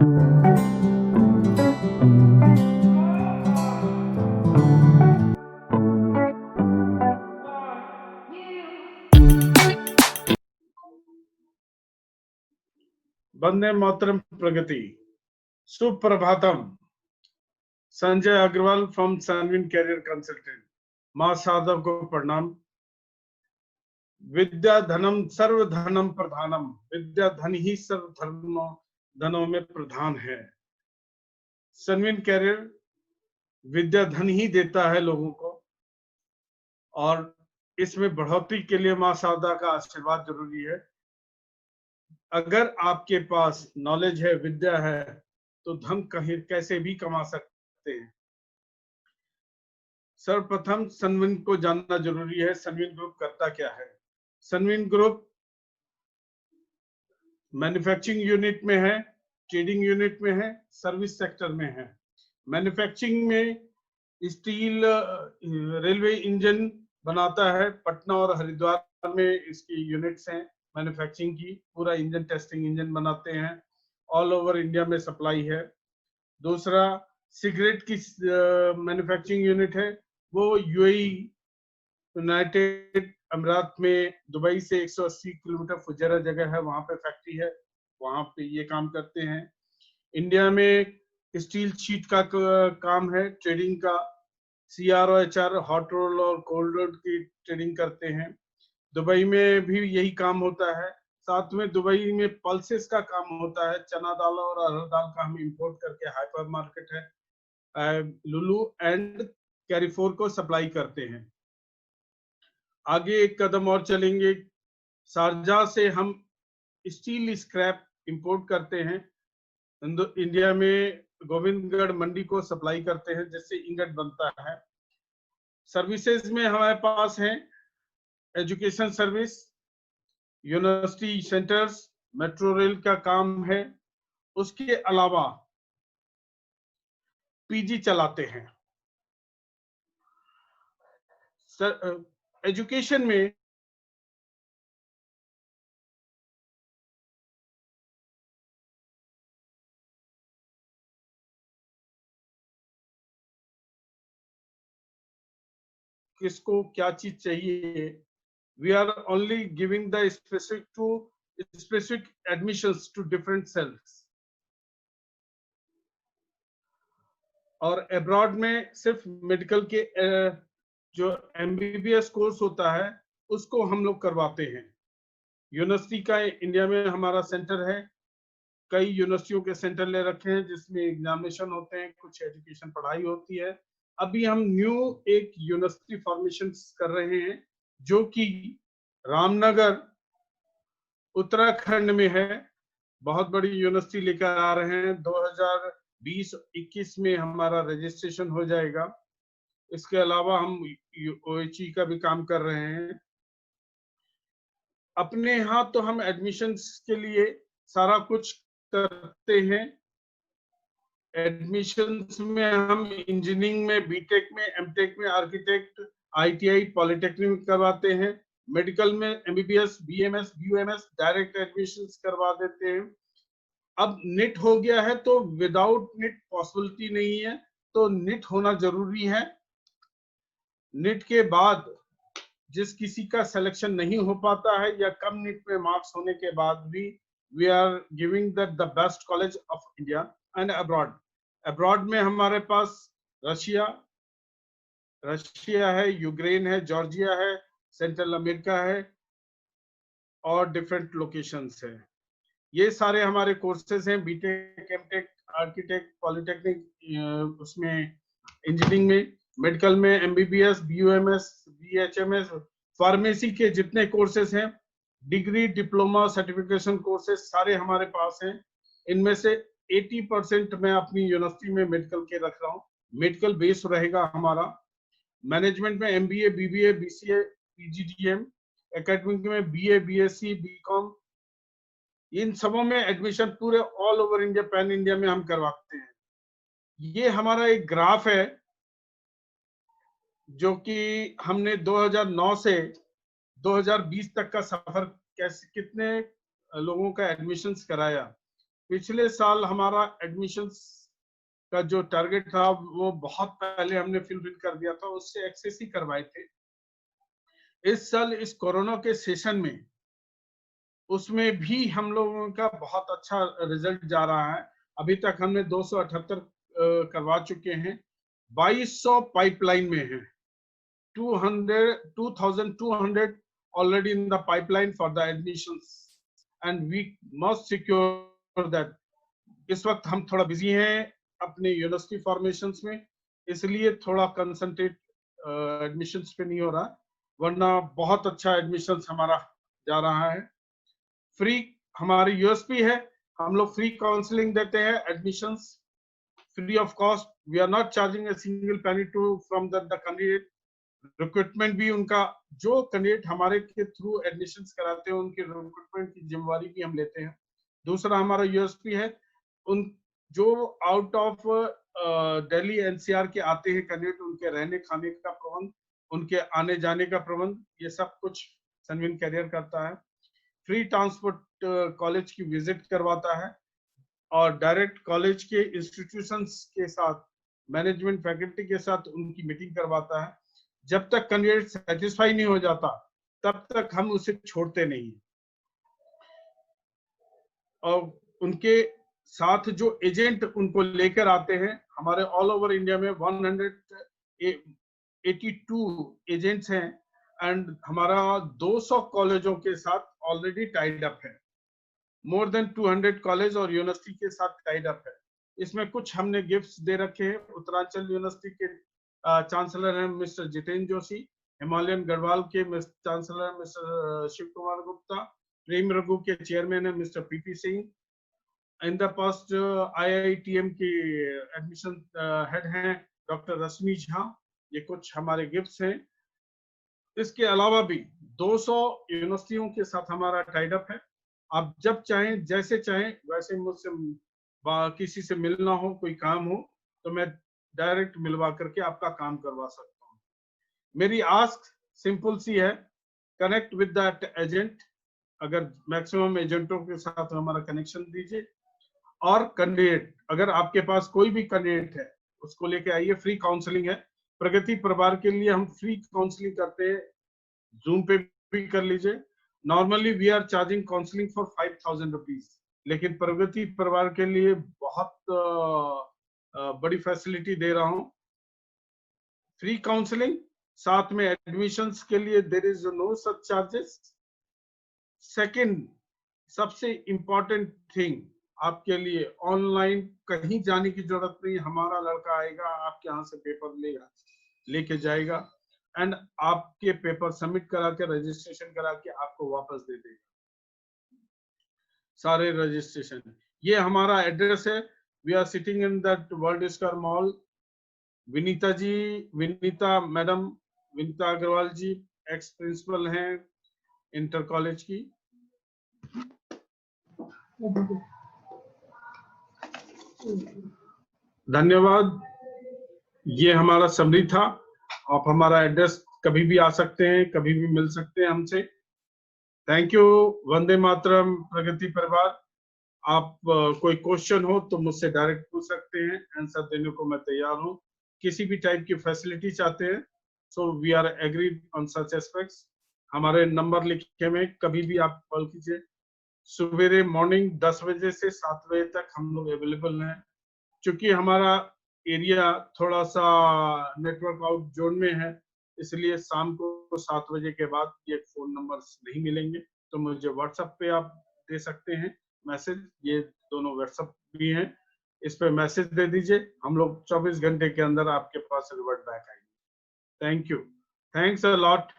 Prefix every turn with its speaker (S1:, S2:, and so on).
S1: वंदे मातरम प्रगति। सुप्रभातम। Sanjay Agrawal from Sunwin career consultant. माँ शारदा को प्रणाम। विद्या धनम सर्व धनम प्रधानम। विद्या धन ही सर्व धनों में प्रधान है। सनविन कैरियर विद्या धन ही देता है लोगों को, और इसमें बढ़ोतरी के लिए माँ शारदा का आशीर्वाद जरूरी है। अगर आपके पास नॉलेज है, विद्या है, तो धन कहीं कैसे भी कमा सकते हैं। सर्वप्रथम सनविन को जानना जरूरी है। सनविन ग्रुप करता क्या है? सनविन ग्रुप मैन्युफैक्चरिंग यूनिट में है, ट्रेडिंग यूनिट में है, सर्विस सेक्टर में है। मैन्युफैक्चरिंग में स्टील रेलवे इंजन बनाता है। पटना और हरिद्वार में इसकी यूनिट्स हैं मैन्युफैक्चरिंग की। पूरा इंजन टेस्टिंग इंजन बनाते हैं। ऑल ओवर इंडिया में सप्लाई है। दूसरा, सिगरेट की मैन्युफैक्चरिंग यूनिट है। वो यूएई यूनाइटेड अमीरात में दुबई से 180 किलोमीटर फुजैरा जगह है, वहां पे फैक्ट्री है, वहां पे ये काम करते हैं। इंडिया में स्टील शीट का काम है, ट्रेडिंग का। CROHR हॉट रोल और कोल्ड रोल की ट्रेडिंग करते हैं। दुबई में भी यही काम होता है। साथ में दुबई में पल्सेस का काम होता है। चना दाल और अरहर दाल का हम इंपोर्ट करके हाइपर मार्केट है लुलू एंड कैरिफोर को सप्लाई करते हैं। आगे एक कदम और चलेंगे। शारजाह से हम स्टील स्क्रैप इंपोर्ट करते हैं। इंडिया में गोविंदगढ़ मंडी को सप्लाई करते हैं, जिससे इंगट बनता है। सर्विसेज में हमारे पास है education service, university centres, metro rail का काम है। उसके अलावा पीजी चलाते हैं। एजुकेशन में किसको क्या चीज चाहिए, we are only giving the specific admissions to different cells। और अब्रॉड में सिर्फ मेडिकल के जो MBBS कोर्स होता है उसको हम लोग करवाते हैं। यूनिवर्सिटी का इंडिया में हमारा सेंटर है। कई यूनिवर्सिटियों के सेंटर ले रखे हैं, जिसमें एग्जामिनेशन होते हैं, कुछ एजुकेशन पढ़ाई होती है। अभी हम न्यू एक यूनिवर्सिटी फॉर्मेशन कर रहे हैं, जो कि रामनगर उत्तराखंड में है। बहुत बड़ी यूनिवर्सिटी लेकर आ रहे हैं। 2020-21 में हमारा रजिस्ट्रेशन हो जाएगा। इसके अलावा हम OHE का भी काम कर रहे हैं। अपने यहाँ तो हम एडमिशन्स के लिए सारा कुछ करते हैं। एडमिशन्स में हम इंजीनियरिंग में, बीटेक में, एमटेक में, आर्किटेक्ट, ITI, पॉलिटेक्निक करवाते हैं। मेडिकल में MBBS, BMS, BUMS direct admissions करवा देते हैं। अब निट हो गया है, तो विदाउट निट पॉसिबिलिटी नहीं है, तो निट होना जरूरी है। निट के बाद जिस किसी का सिलेक्शन नहीं हो पाता है या कम निट में मार्क्स होने के बाद भी, we are giving the best college of India and abroad. Abroad में हमारे पास रशिया है, यूक्रेन है, जॉर्जिया है, सेंट्रल अमेरिका है और डिफरेंट लोकेशंस है। ये सारे हमारे कोर्सेज हैं। बीटेक, एमटेक, आर्किटेक्ट, पॉलिटेक्निक, उसमें इंजीनियरिंग में, मेडिकल में MBBS, BUMS, BHMS, फार्मेसी के जितने कोर्सेज हैं, डिग्री, डिप्लोमा, सर्टिफिकेशन कोर्सेज सारे हमारे पास हैं। इनमें से 80% मैं अपनी यूनिवर्सिटी में मेडिकल के रख रहा हूँ। मेडिकल बेस रहेगा हमारा। मैनेजमेंट में MBA, BBA, BCA, PGDM, academic में BA, BSc, BCom, इन सबों में एडमिशन पूरे all over India, pan India में हम करवाते हैं। ये हमारा एक ग्राफ है, जो कि हमने 2009 से 2020 तक का सफर, कैसे कितने लोगों का एडमिशन्स कराया। पिछले साल हमारा एडमिशंस का जो टारगेट था वो बहुत पहले हमने फिल कर दिया था, उससे एक्सेस ही करवाए थे। इस साल इस कोरोना के सेशन में उसमें भी हम लोगों का बहुत अच्छा रिजल्ट जा रहा है। अभी तक हमने 278 करवा चुके हैं, 2200 पाइपलाइन में है, 2200 already in the pipeline for the admissions and we must secure that। इस वक्त हम थोड़ा बिजी हैं अपने यूनिवर्सिटी फॉर्मेशंस में, इसलिए थोड़ा कंसंट्रेट एडमिशंस पे नहीं हो रहा, वरना बहुत अच्छा एडमिशंस हमारा जा रहा है। फ्री हमारी यूएसपी है, हम लोग फ्री काउंसलिंग देते हैं, admissions free of cost. We are not charging a single penny too from the candidate. Recruitment भी उनका, जो कैंडिडेट हमारे के थ्रू एडमिशंस कराते हैं उनके रिक्रूटमेंट की जिम्मेवारी भी हम लेते हैं। दूसरा हमारा यूएसपी है, उन जो आउट ऑफ दिल्ली एनसीआर के आते हैं कैंडिडेट, उनके रहने खाने का प्रबंध, उनके आने जाने का प्रबंध, ये सब कुछ सनविन कैरियर करता है। फ्री ट्रांसपोर्ट कॉलेज की विजिट करवाता है और डायरेक्ट कॉलेज के इंस्टीट्यूशंस के साथ, मैनेजमेंट फैकल्टी के साथ उनकी मीटिंग करवाता है। जब तक कैंडिडेट सेटिस्फाई नहीं हो जाता तब तक हम उसे छोड़ते नहीं। और उनके साथ जो एजेंट उनको लेकर आते हैं, हमारे ऑल ओवर इंडिया में 182 एजेंट्स हैं एंड हमारा 200 कॉलेजों के साथ ऑलरेडी टाइड अप है। मोर देन 200 कॉलेज और यूनिवर्सिटी के साथ टाइड अप है। इसमें कुछ हमने गिफ्ट्स दे रखे हैं। उत्तरांचल यूनिवर्सिटी के चांसलर हैं मिस्टर जितेंद्र जोशी, हिमालयन गढ़वाल के चांसलर मिस्टर शिव कुमार गुप्ता, प्रेम रघु के चेयरमैन है mister PP Singh, in the past IITM की एडमिशन हेड हैं डॉक्टर रश्मि झा। ये कुछ हमारे गिफ्ट्स हैं। इसके अलावा भी 200 यूनिवर्सिटियों के साथ हमारा टाइड अप है। आप जब चाहें, जैसे चाहें वैसे मुझसे किसी से मिलना हो, कोई काम हो तो मैं डायरेक्ट मिलवा करके आपका काम करवा सकता हूँ। मेरी आस्क सिंपल सी है, कनेक्ट विद दैट एजेंट। अगर मैक्सिमम एजेंटों के साथ हमारा कनेक्शन दीजिए। और कैंडिडेट, अगर आपके पास कोई भी कैंडिडेट है उसको लेके आइए। फ्री काउंसलिंग है। प्रगति परिवार के लिए हम फ्री काउंसलिंग करते हैं, जूम पे भी कर लीजिए। Normally we are charging counselling for 5000 rupees, लेकिन प्रगति परिवार के लिए बहुत बड़ी फैसिलिटी दे रहा हूँ, फ्री काउंसलिंग, साथ में एडमिशंस के लिए there is no such charges. Second, सबसे इंपॉर्टेंट थिंग आपके लिए, ऑनलाइन कहीं जाने की जरूरत नहीं। हमारा लड़का आएगा, आपके यहाँ से पेपर लेके जाएगा एंड आपके पेपर सबमिट करा के, रजिस्ट्रेशन करा के आपको वापस दे देगा सारे रजिस्ट्रेशन। ये हमारा एड्रेस है। We are sitting in that world square mall. Vinita ji, Vinita madam, Vinita Agarwal ji ex principal हैं इंटर कॉलेज की। धन्यवाद। ये हमारा समरी था। आप हमारा एड्रेस कभी भी आ सकते हैं, कभी भी मिल सकते हैं हमसे। Thank you. वंदे मातरम प्रगति परिवार। आप कोई क्वेश्चन हो तो मुझसे डायरेक्ट पूछ सकते हैं, आंसर देने को मैं तैयार हूँ। किसी भी टाइप की फैसिलिटी चाहते हैं, so we are agreed on such aspects. हमारे नंबर लिखे में कभी भी आप कॉल कीजिए। सवेरे मॉर्निंग 10 बजे से 7 बजे तक हम लोग अवेलेबल हैं। क्योंकि हमारा एरिया थोड़ा सा नेटवर्क आउट जोन में है, इसलिए शाम को 7 बजे के बाद ये फोन नंबर नहीं मिलेंगे। तो मुझे व्हाट्सएप पे आप दे सकते हैं मैसेज, ये दोनों व्हाट्सएप भी हैं, इस पे मैसेज दे दीजिए। हम लोग 24 घंटे के अंदर आपके पास रिवर्ट बैक आएंगे। Thank you, thanks a lot.